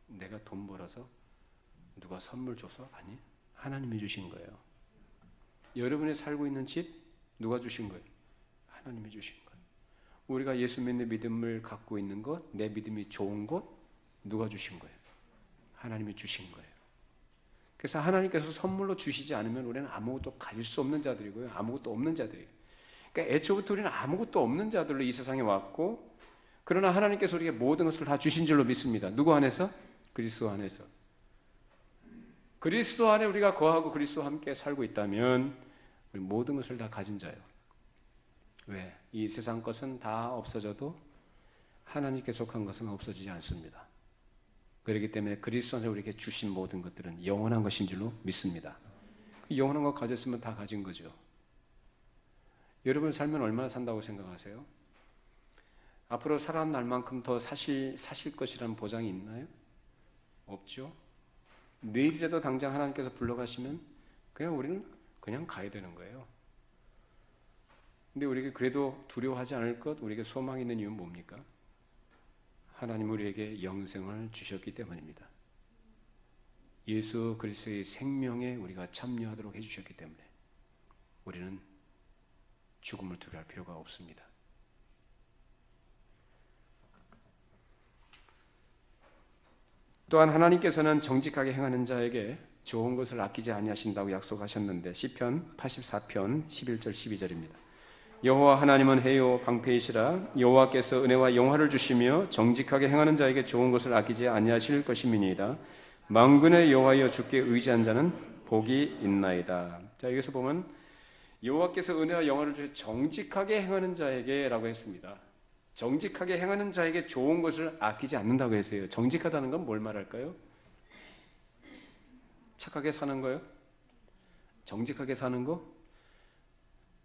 내가 돈 벌어서 누가 선물 줘서? 아니, 하나님이 주신 거예요. 여러분이 살고 있는 집 누가 주신 거예요? 하나님이 주신 거예요. 우리가 예수 믿는 믿음을 갖고 있는 것, 내 믿음이 좋은 것 누가 주신 거예요? 하나님이 주신 거예요. 그래서 하나님께서 선물로 주시지 않으면 우리는 아무것도 가질 수 없는 자들이고요. 아무것도 없는 자들이에요. 그러니까 애초부터 우리는 아무것도 없는 자들로 이 세상에 왔고 그러나 하나님께서 우리에게 모든 것을 다 주신 줄로 믿습니다. 누구 안에서? 그리스도 안에서. 그리스도 안에 우리가 거하고 그리스도와 함께 살고 있다면 우리 모든 것을 다 가진 자예요. 왜? 이 세상 것은 다 없어져도 하나님께 속한 것은 없어지지 않습니다. 그렇기 때문에 그리스도 안에 우리에게 주신 모든 것들은 영원한 것인 줄로 믿습니다. 그 영원한 것 가졌으면 다 가진 거죠. 여러분 살면 얼마나 산다고 생각하세요? 앞으로 살아가는 날만큼 더 사실 것이라는 보장이 있나요? 없죠. 내일이라도 당장 하나님께서 불러가시면 그냥 우리는 그냥 가야 되는 거예요. 근데 우리에게 그래도 두려워하지 않을 것, 우리에게 소망이 있는 이유는 뭡니까? 하나님 우리에게 영생을 주셨기 때문입니다. 예수 그리스도의 생명에 우리가 참여하도록 해주셨기 때문에 우리는 죽음을 두려워할 필요가 없습니다. 또한 하나님께서는 정직하게 행하는 자에게 좋은 것을 아끼지 아니하신다고 약속하셨는데 시편 84편 11절 12절입니다. 여호와 하나님은 해요 방패이시라. 여호와께서 은혜와 영화를 주시며 정직하게 행하는 자에게 좋은 것을 아끼지 아니하실 것임이니이다. 만군의 여호와여 주께 의지한 자는 복이 있나이다. 자, 여기서 보면 여호와께서 은혜와 영화를 주시 정직하게 행하는 자에게라고 했습니다. 정직하게 행하는 자에게 좋은 것을 아끼지 않는다고 했어요. 정직하다는 건 뭘 말할까요? 착하게 사는 거요? 정직하게 사는 거?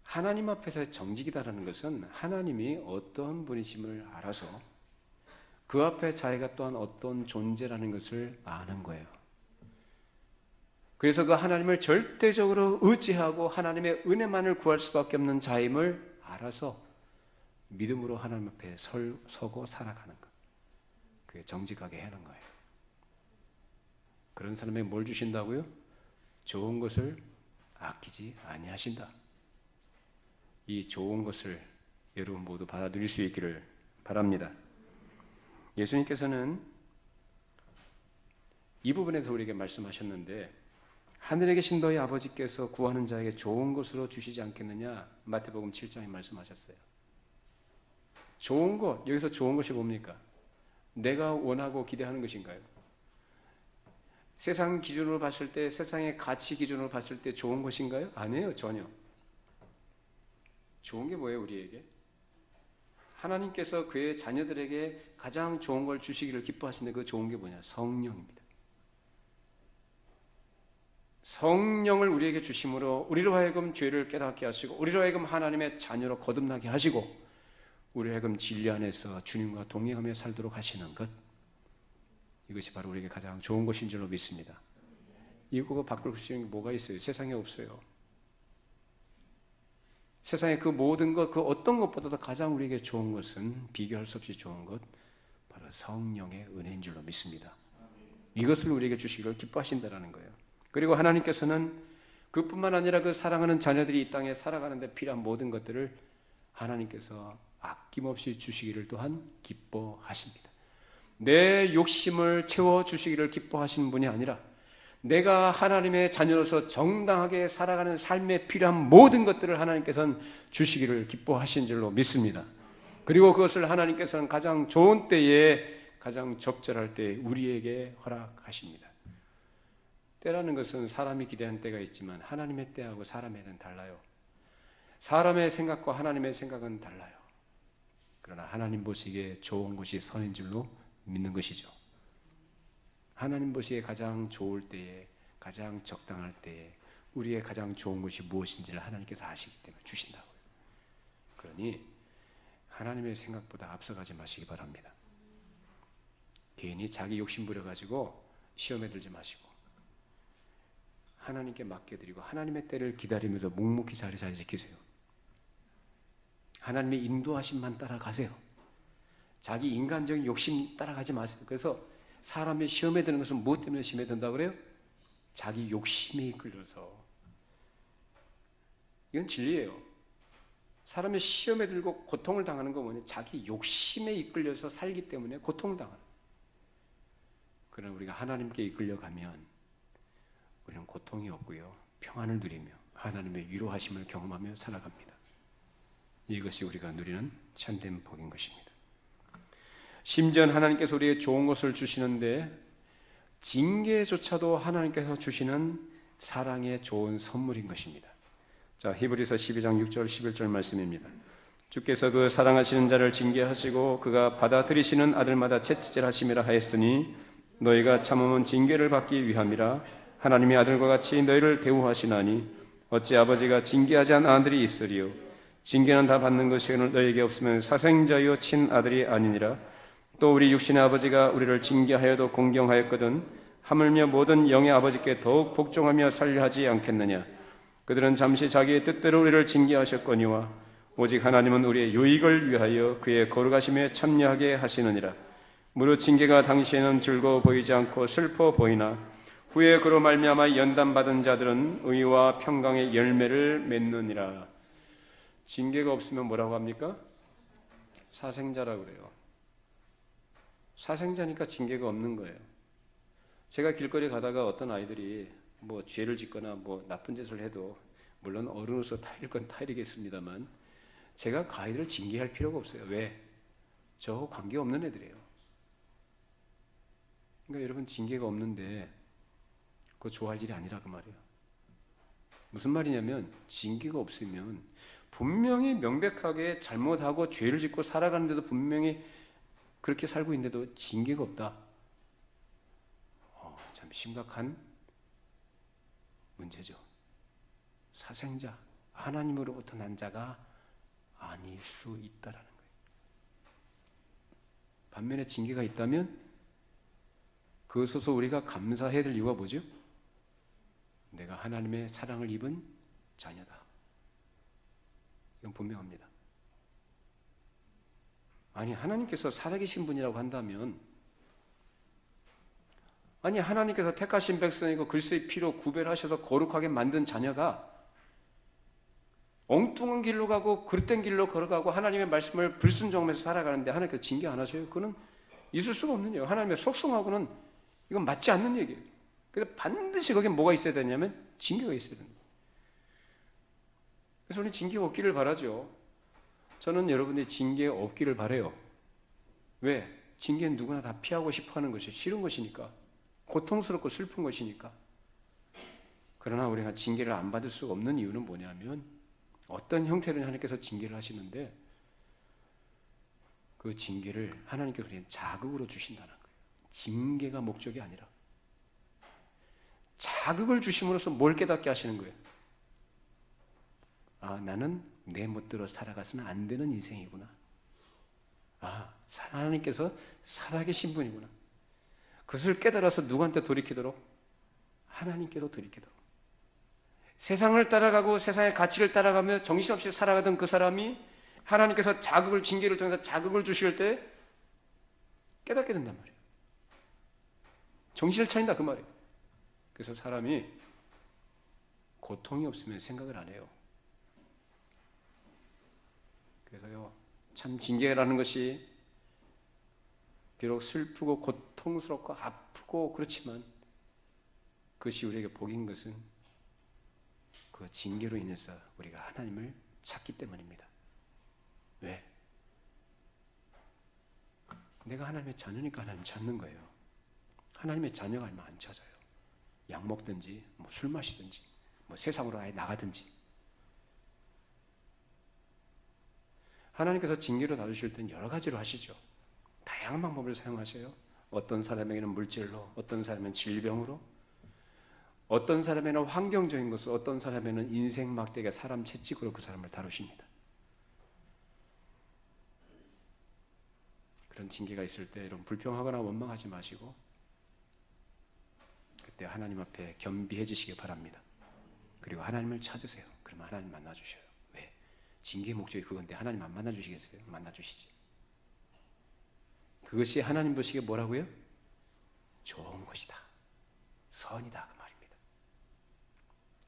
하나님 앞에서 정직이다라는 것은 하나님이 어떤 분이심을 알아서 그 앞에 자기가 또한 어떤 존재라는 것을 아는 거예요. 그래서 그 하나님을 절대적으로 의지하고 하나님의 은혜만을 구할 수밖에 없는 자임을 알아서 믿음으로 하나님 앞에 서고 살아가는 것. 그게 정직하게 하는 거예요. 그런 사람에게 뭘 주신다고요? 좋은 것을 아끼지 아니하신다. 이 좋은 것을 여러분 모두 받아들일 수 있기를 바랍니다. 예수님께서는 이 부분에서 우리에게 말씀하셨는데 하늘에 계신 너희 아버지께서 구하는 자에게 좋은 것으로 주시지 않겠느냐? 마태복음 7장에 말씀하셨어요. 좋은 것, 여기서 좋은 것이 뭡니까? 내가 원하고 기대하는 것인가요? 세상 기준으로 봤을 때, 세상의 가치 기준으로 봤을 때 좋은 것인가요? 아니에요, 전혀. 좋은 게 뭐예요, 우리에게? 하나님께서 그의 자녀들에게 가장 좋은 걸 주시기를 기뻐하시는데 그 좋은 게 뭐냐? 성령입니다. 성령을 우리에게 주심으로 우리로 하여금 죄를 깨닫게 하시고 우리로 하여금 하나님의 자녀로 거듭나게 하시고 우리로 하여금 진리 안에서 주님과 동행하며 살도록 하시는 것, 이것이 바로 우리에게 가장 좋은 것인 줄로 믿습니다. 이거 바꿀 수 있는 게 뭐가 있어요? 세상에 없어요. 세상의 그 모든 것, 그 어떤 것보다도 가장 우리에게 좋은 것은 비교할 수 없이 좋은 것, 바로 성령의 은혜인 줄로 믿습니다. 이것을 우리에게 주시기를 기뻐하신다는 거예요. 그리고 하나님께서는 그뿐만 아니라 그 사랑하는 자녀들이 이 땅에 살아가는 데 필요한 모든 것들을 하나님께서 아낌없이 주시기를 또한 기뻐하십니다. 내 욕심을 채워주시기를 기뻐하시는 분이 아니라 내가 하나님의 자녀로서 정당하게 살아가는 삶에 필요한 모든 것들을 하나님께서는 주시기를 기뻐하신 줄로 믿습니다. 그리고 그것을 하나님께서는 가장 좋은 때에, 가장 적절할 때에 우리에게 허락하십니다. 때라는 것은 사람이 기대하는 때가 있지만 하나님의 때하고 사람의 때는 달라요. 사람의 생각과 하나님의 생각은 달라요. 그러나 하나님 보시기에 좋은 것이 선인 줄로 믿는 것이죠. 하나님 보시기에 가장 좋을 때에, 가장 적당할 때에 우리의 가장 좋은 것이 무엇인지를 하나님께서 아시기 때문에 주신다고요. 그러니 하나님의 생각보다 앞서가지 마시기 바랍니다. 괜히 자기 욕심 부려가지고 시험에 들지 마시고 하나님께 맡겨드리고 하나님의 때를 기다리면서 묵묵히 자리 잘 지키세요. 하나님의 인도하심만 따라가세요. 자기 인간적인 욕심 따라가지 마세요. 그래서 사람의 시험에 드는 것은 무엇 때문에 시험에 든다고 그래요? 자기 욕심에 이끌려서. 이건 진리예요. 사람의 시험에 들고 고통을 당하는 건 뭐냐? 자기 욕심에 이끌려서 살기 때문에 고통을 당하는. 그러나 우리가 하나님께 이끌려가면 우리는 고통이 없고요, 평안을 누리며 하나님의 위로하심을 경험하며 살아갑니다. 이것이 우리가 누리는 참된 복인 것입니다. 심지어 하나님께서 우리에게 좋은 것을 주시는데 징계조차도 하나님께서 주시는 사랑의 좋은 선물인 것입니다. 자, 히브리서 12장 6절 11절 말씀입니다. 주께서 그 사랑하시는 자를 징계하시고 그가 받아들이시는 아들마다 채찍질하심이라 하였으니 너희가 참으면 징계를 받기 위함이라. 하나님의 아들과 같이 너희를 대우하시나니 어찌 아버지가 징계하지 않은 아들이 있으리요. 징계는 다 받는 것이 너희에게 없으면 사생자요 친아들이 아니니라. 또 우리 육신의 아버지가 우리를 징계하여도 공경하였거든 하물며 모든 영의 아버지께 더욱 복종하며 살려 하지 않겠느냐. 그들은 잠시 자기의 뜻대로 우리를 징계하셨거니와 오직 하나님은 우리의 유익을 위하여 그의 거룩하심에 참여하게 하시느니라. 무릇 징계가 당시에는 즐거워 보이지 않고 슬퍼 보이나 후에 그로 말미암아 연단받은 자들은 의와 평강의 열매를 맺느니라. 징계가 없으면 뭐라고 합니까? 사생자라고 그래요. 사생자니까 징계가 없는 거예요. 제가 길거리 가다가 어떤 아이들이 뭐 죄를 짓거나 뭐 나쁜 짓을 해도 물론 어른으로서 타일 건 타일이겠습니다만 제가 그 아이들을 징계할 필요가 없어요. 왜? 저 관계없는 애들이에요. 그러니까 여러분 징계가 없는데 그거 좋아할 일이 아니라 그 말이에요. 무슨 말이냐면 징계가 없으면 분명히 명백하게 잘못하고 죄를 짓고 살아가는데도 분명히 그렇게 살고 있는데도 징계가 없다. 참 심각한 문제죠. 사생자, 하나님으로부터 난 자가 아닐 수 있다라는 거예요. 반면에 징계가 있다면 그것으로서 우리가 감사해야 될 이유가 뭐죠? 내가 하나님의 사랑을 입은 자녀다. 이건 분명합니다. 아니 하나님께서 살아계신 분이라고 한다면 아니 하나님께서 택하신 백성이고 글쎄의 피로 구별하셔서 거룩하게 만든 자녀가 엉뚱한 길로 가고 그릇된 길로 걸어가고 하나님의 말씀을 불순종하면서 살아가는데 하나님께서 징계 안 하셔요? 그건 있을 수가 없는 얘기예요. 하나님의 속성하고는 이건 맞지 않는 얘기예요. 그래서 반드시 거기에 뭐가 있어야 되냐면 징계가 있어야 됩니다. 그래서 우리 징계가 없기를 바라죠. 저는 여러분들이 징계 없기를 바라요. 왜? 징계는 누구나 다 피하고 싶어하는 것이 싫은 것이니까, 고통스럽고 슬픈 것이니까. 그러나 우리가 징계를 안 받을 수가 없는 이유는 뭐냐면 어떤 형태로 하나님께서 징계를 하시는데 그 징계를 하나님께서 우리는 자극으로 주신다는 거예요. 징계가 목적이 아니라 자극을 주심으로써 뭘 깨닫게 하시는 거예요. 아, 나는 내 멋대로 살아가서는 안 되는 인생이구나. 아, 하나님께서 살아계신 분이구나. 그것을 깨달아서 누구한테 돌이키도록? 하나님께로 돌이키도록. 세상을 따라가고 세상의 가치를 따라가며 정신없이 살아가던 그 사람이 하나님께서 자극을, 징계를 통해서 자극을 주실 때 깨닫게 된단 말이에요. 정신을 차린다 그 말이에요. 그래서 사람이 고통이 없으면 생각을 안 해요. 그래서요, 참 징계라는 것이 비록 슬프고 고통스럽고 아프고 그렇지만 그것이 우리에게 복인 것은 그 징계로 인해서 우리가 하나님을 찾기 때문입니다. 왜? 내가 하나님의 자녀니까 하나님 찾는 거예요. 하나님의 자녀가 아니면 안 찾아요. 약 먹든지 뭐 술 마시든지 뭐 세상으로 아예 나가든지. 하나님께서 징계로 다루실 때는 여러 가지로 하시죠. 다양한 방법을 사용하셔요. 어떤 사람에게는 물질로, 어떤 사람은 질병으로, 어떤 사람에는 환경적인 것으로, 어떤 사람에는 인생 막대기가 사람 채찍으로 그 사람을 다루십니다. 그런 징계가 있을 때 여러분 불평하거나 원망하지 마시고 그때 하나님 앞에 겸비해지시기 바랍니다. 그리고 하나님을 찾으세요. 그러면 하나님 만나주셔요. 왜? 징계의 목적이 그건데 하나님 안 만나주시겠어요? 만나주시지. 그것이 하나님 보시기에 뭐라고요? 좋은 것이다. 선이다 그 말입니다.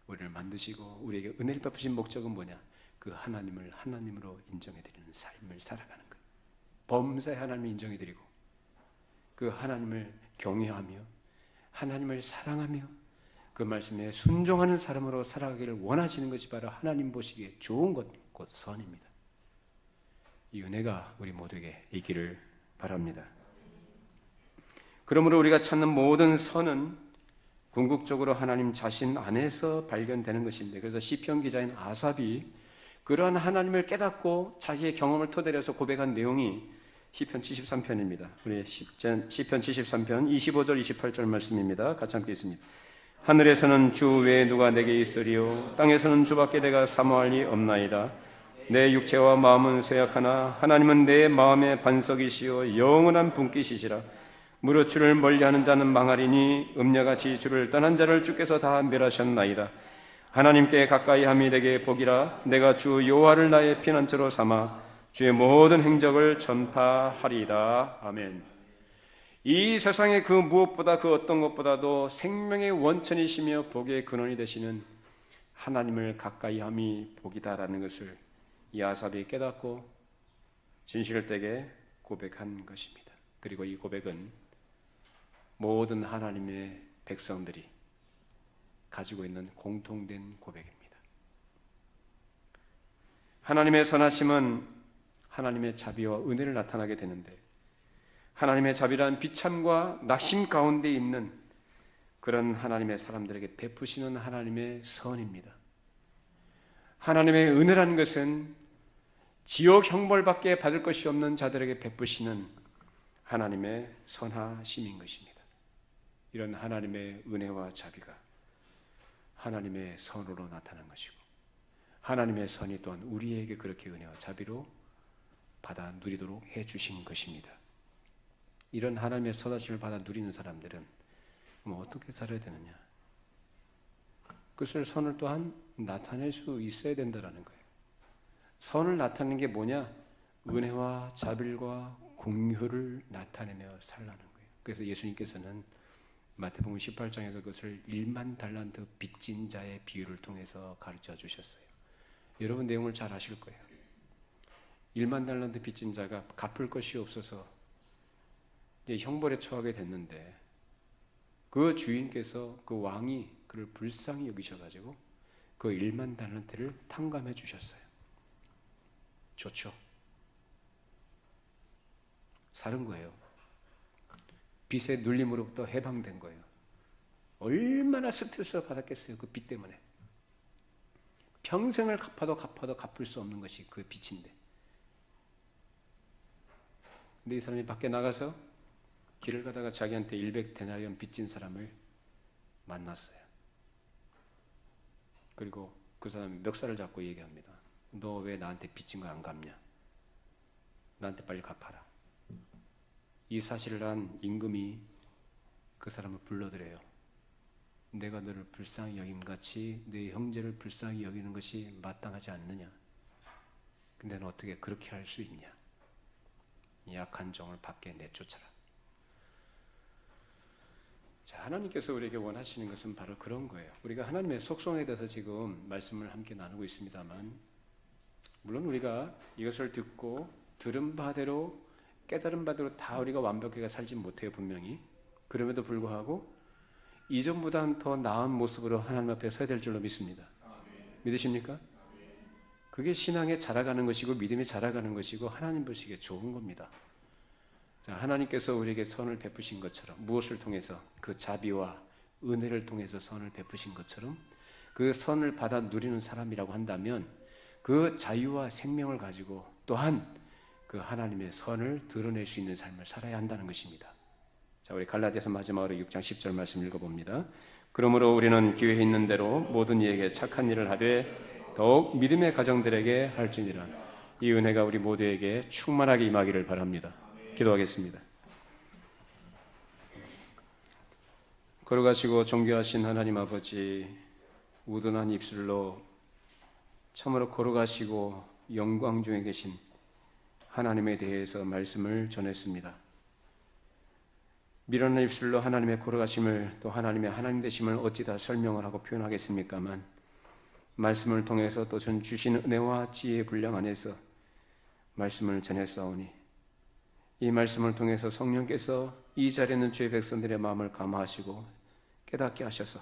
우리를 만드시고 우리에게 은혜를 베푸신 목적은 뭐냐? 그 하나님을 하나님으로 인정해드리는 삶을 살아가는 거예요. 범사에 하나님을 인정해드리고 그 하나님을 경외하며 하나님을 사랑하며 그 말씀에 순종하는 사람으로 살아가기를 원하시는 것이 바로 하나님 보시기에 좋은 것, 곧 선입니다. 이 은혜가 우리 모두에게 있기를 바랍니다. 그러므로 우리가 찾는 모든 선은 궁극적으로 하나님 자신 안에서 발견되는 것인데, 그래서 시편 기자인 아삽이 그러한 하나님을 깨닫고 자기의 경험을 토대로 해서 고백한 내용이 시편 73편입니다. 우리 시편 73편 25절 28절 말씀입니다. 같이 함께 있습니다. 하늘에서는 주 외에 누가 내게 있으리요 땅에서는 주밖에 내가 사모할 리 없나이다. 내 육체와 마음은 쇠약하나 하나님은 내 마음의 반석이시요 영원한 분깃이시라. 무릇 주를 멀리하는 자는 망하리니 음녀같이 주를 떠난 자를 주께서 다 멸하셨나이다. 하나님께 가까이함이 내게 복이라. 내가 주 여호와를 나의 피난처로 삼아 주의 모든 행적을 전파하리이다. 아멘. 이 세상의 그 무엇보다 그 어떤 것보다도 생명의 원천이시며 복의 근원이 되시는 하나님을 가까이 함이 복이다라는 것을 이 아삽이 깨닫고 진실되게 고백한 것입니다. 그리고 이 고백은 모든 하나님의 백성들이 가지고 있는 공통된 고백입니다. 하나님의 선하심은 하나님의 자비와 은혜를 나타나게 되는데, 하나님의 자비란 비참과 낙심 가운데 있는 그런 하나님의 사람들에게 베푸시는 하나님의 선입니다. 하나님의 은혜라는 것은 지옥 형벌밖에 받을 것이 없는 자들에게 베푸시는 하나님의 선하심인 것입니다. 이런 하나님의 은혜와 자비가 하나님의 선으로 나타난 것이고, 하나님의 선이 또한 우리에게 그렇게 은혜와 자비로 받아 누리도록 해주신 것입니다. 이런 하나님의 선하심을 받아 누리는 사람들은 어떻게 살아야 되느냐? 그것을 선을 또한 나타낼 수 있어야 된다는 거예요. 선을 나타내는 게 뭐냐? 은혜와 자비와 공효를 나타내며 살라는 거예요. 그래서 예수님께서는 마태복음 18장에서 그것을 1만 달란트 빚진 자의 비유를 통해서 가르쳐 주셨어요. 여러분 내용을 잘 아실 거예요. 1만 달란트 빚진 자가 갚을 것이 없어서 이제 형벌에 처하게 됐는데, 그 주인께서, 그 왕이 그를 불쌍히 여기셔가지고 그 1만 달란트를 탕감해 주셨어요. 좋죠. 사는 거예요. 빚의 눌림으로부터 해방된 거예요. 얼마나 스트레스를 받았겠어요, 그 빚 때문에. 평생을 갚아도 갚을 수 없는 것이 그 빚인데. 근데 이 사람이 밖에 나가서 길을 가다가 자기한테 100데나리온 빚진 사람을 만났어요. 그리고 그 사람이 멱살을 잡고 얘기합니다. 너 왜 나한테 빚진 거 안 갚냐? 나한테 빨리 갚아라. 이 사실을 한 임금이 그 사람을 불러들여요. 내가 너를 불쌍히 여김같이 네 형제를 불쌍히 여기는 것이 마땅하지 않느냐? 근데 너 어떻게 그렇게 할 수 있냐? 약한 종을 밖에 내쫓아라. 자, 하나님께서 우리에게 원하시는 것은 바로 그런 거예요. 우리가 하나님의 속성에 대해서 지금 말씀을 함께 나누고 있습니다만, 물론 우리가 이것을 듣고 들은 바대로 깨달은 바대로 다 우리가 완벽하게 살지 못해요, 분명히. 그럼에도 불구하고 이전보다는 더 나은 모습으로 하나님 앞에 서야 될 줄로 믿습니다. 믿으십니까? 그게 신앙에 자라가는 것이고 믿음이 자라가는 것이고 하나님 보시기에 좋은 겁니다. 자, 하나님께서 우리에게 선을 베푸신 것처럼, 무엇을 통해서? 그 자비와 은혜를 통해서 선을 베푸신 것처럼 그 선을 받아 누리는 사람이라고 한다면 그 자유와 생명을 가지고 또한 그 하나님의 선을 드러낼 수 있는 삶을 살아야 한다는 것입니다. 자, 우리 갈라디아서 마지막으로 6장 10절 말씀 읽어봅니다. 그러므로 우리는 기회 있는 대로 모든 이에게 착한 일을 하되 더욱 믿음의 가정들에게 할지니라. 이 은혜가 우리 모두에게 충만하게 임하기를 바랍니다. 기도하겠습니다. 걸어가시고 존귀하신 하나님 아버지, 우둔한 입술로 참으로 걸어가시고 영광 중에 계신 하나님에 대해서 말씀을 전했습니다. 미련한 입술로 하나님의 걸어가심을, 또 하나님의 하나님 되심을 어찌다 설명을 하고 표현하겠습니까만, 말씀을 통해서 또 주신 은혜와 지혜의 분량 안에서 말씀을 전했사오니, 이 말씀을 통해서 성령께서 이 자리에 있는 주의 백성들의 마음을 감화하시고 깨닫게 하셔서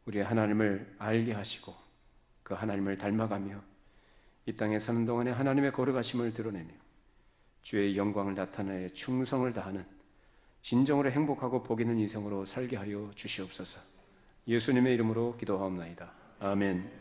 우리 하나님을 알게 하시고 그 하나님을 닮아가며 이 땅에 사는 동안에 하나님의 거룩하심을 드러내며 주의 영광을 나타내 충성을 다하는 진정으로 행복하고 복 있는 인생으로 살게 하여 주시옵소서. 예수님의 이름으로 기도하옵나이다. 아멘.